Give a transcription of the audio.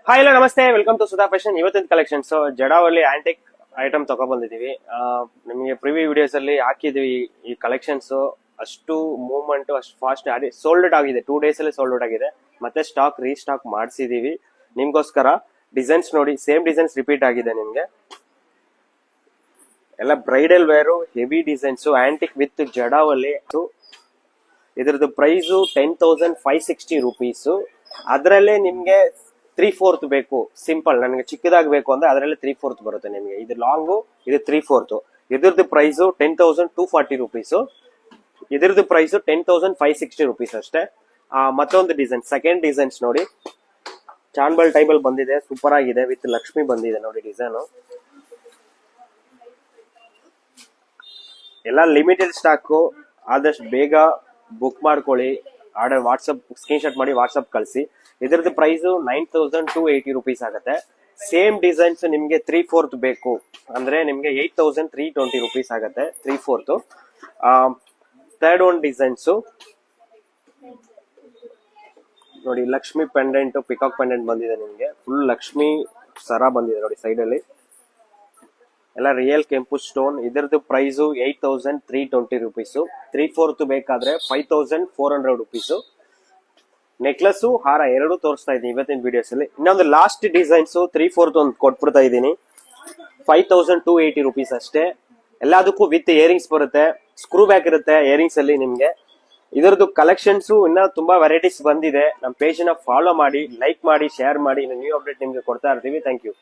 Hi ಎಲ್ಲ ನಮಸ್ತೆ, welcome to Sudha fashion. ಇವತ್ತಿನ ಕಲೆಕ್ಷನ್ಸ್ ಜಡಾವಲ್ಲಿ ಆಂಟಿಕ್ ಐಟಮ್ ತಗೊಬಂದಿದೀವಿ. ನಿಮಗೆ ಪ್ರಿವ್ಯೂ ವಿಡಿಯೋಸ್ ಅಲ್ಲಿ ಹಾಕಿದೀವಿ. ಈ ಕಲೆಕ್ಷನ್ಸ್ ಅಷ್ಟು ಮೂವ್ಮೆಂಟ್ ಅಷ್ಟು ಫಾಸ್ಟ್ ಸೋಲ್ಡ್ ಔಟ್ ಆಗಿದೆ. 2 days ಅಲ್ಲಿ ಸೋಲ್ಡ್ ಔಟ್ ಆಗಿದೆ. ಮತ್ತೆ ಸ್ಟಾಕ್ ರೀಸ್ಟಾಕ್ ಮಾಡಿಸಿದೀವಿ ನಿಮ್ಗೋಸ್ಕರ. ಡಿಸೈನ್ಸ್ ನೋಡಿ, ಸೇಮ್ ಡಿಸೈನ್ಸ್ ರಿಪೀಟ್ ಆಗಿದೆ ನಿಮ್ಗೆ. ಎಲ್ಲ bridal wear, heavy designs, antique with ಜಡಾವಲ್ಲಿ. ಇದ್ರದ್ದು ಪ್ರೈಸು 10,560 rupees. ಅದರಲ್ಲೇ ನಿಮ್ಗೆ 3/4 ಬೇಕು. ಸಿಂಪಲ್ ನನಗೆ ಚಿಕ್ಕದಾಗಬೇಕು ಅಂದ್ರೆ ಅದರಲ್ಲಿ 3/4 ಬರುತ್ತೆ ನಿಮಗೆ. ಇದು ಲಾಂಗು, ಇದು 3/4. ಇದ್ರದ್ದು ಪ್ರೈಸು 10,240 rupees. ಇದ್ರದ್ದು ಪ್ರೈಸು 10,560 rupees ಅಷ್ಟೇ. ಮತ್ತೊಂದು ಡಿಸೈನ್, ಸೆಕೆಂಡ್ ಡಿಸೈನ್ಸ್ ನೋಡಿ, ಚಾನ್ಬಲ್ ಟೈಬಲ್ ಬಂದಿದೆ, ಸೂಪರ್ ಆಗಿದೆ. ವಿತ್ ಲಕ್ಷ್ಮಿ ಬಂದಿದೆ ನೋಡಿ ಡಿಸೈನ್. ಎಲ್ಲ ಲಿಮಿಟೆಡ್ ಸ್ಟಾಕು. ಆದಷ್ಟು ಬೇಗ ಬುಕ್ ಮಾಡ್ಕೊಳ್ಳಿ. ಆರ್ಡರ್ ವಾಟ್ಸಪ್ ಸ್ಕ್ರೀನ್ ಶಾಟ್ ಮಾಡಿ ವಾಟ್ಸಪ್ ಕಳಿಸಿ. ಇದರದ್ದು ಪ್ರೈಸು 9,280 rupees ಆಗುತ್ತೆ. ಸೇಮ್ ಡಿಸೈನ್ಸ್ ನಿಮ್ಗೆ 3/4 ಬೇಕು ಅಂದ್ರೆ ನಿಮ್ಗೆ 8,320 rupees ಆಗುತ್ತೆ. 3/4. ಥರ್ಡ್ ಒನ್ ಡಿಸೈನ್ಸ್ ನೋಡಿ, ಲಕ್ಷ್ಮಿ ಪೆಂಡೆಂಟ್, ಪಿಕಾಕ್ ಪೆಂಡೆಂಟ್ ಬಂದಿದೆ ನಿಮ್ಗೆ. ಫುಲ್ ಲಕ್ಷ್ಮಿ ಸರ ಬಂದಿದೆ ನೋಡಿ ಸೈಡ್ ಅಲ್ಲಿ. ಎಲ್ಲ ರಿಯಲ್ ಕೆಂಪು ಸ್ಟೋನ್. ಇದರದ್ದು ಪ್ರೈಸು 8,320 rupees. 3/4 ಬೇಕಾದ್ರೆ 5,400 rupees. ನೆಕ್ಲೆಸ್, ಹಾರ ಎರಡು ತೋರಿಸ್ತಾ ಇದ್ದೀನಿ ಇವತ್ತಿನ ವಿಡಿಯೋಸ್ ಅಲ್ಲಿ. ಇನ್ನೊಂದು ಲಾಸ್ಟ್ ಡಿಸೈನ್ಸ್ 3/4 ಒಂದು ಕೊಟ್ಬಿಡ್ತಾ ಇದ್ದೀನಿ. 5,280 rupees ಅಷ್ಟೇ. ಎಲ್ಲದಕ್ಕೂ ವಿತ್ ಇಯರಿಂಗ್ಸ್ ಬರುತ್ತೆ, ಸ್ಕ್ರೂ ಬ್ಯಾಕ್ ಇರುತ್ತೆ ಇಯರಿಂಗ್ಸ್ ಅಲ್ಲಿ ನಿಮ್ಗೆ. ಇದರದ್ದು ಕಲೆಕ್ಷನ್ಸ್ ಇನ್ನ ತುಂಬಾ ವೆರೈಟೀಸ್ ಬಂದಿದೆ. ನಮ್ಮ ಪೇಜ್ ನ ಫಾಲೋ ಮಾಡಿ, ಲೈಕ್ ಮಾಡಿ, ಶೇರ್ ಮಾಡಿ. ನ್ಯೂ ಅಪ್ಡೇಟ್ ನಿಮ್ಗೆ ಕೊಡ್ತಾ ಇರ್ತೀವಿ. Thank you.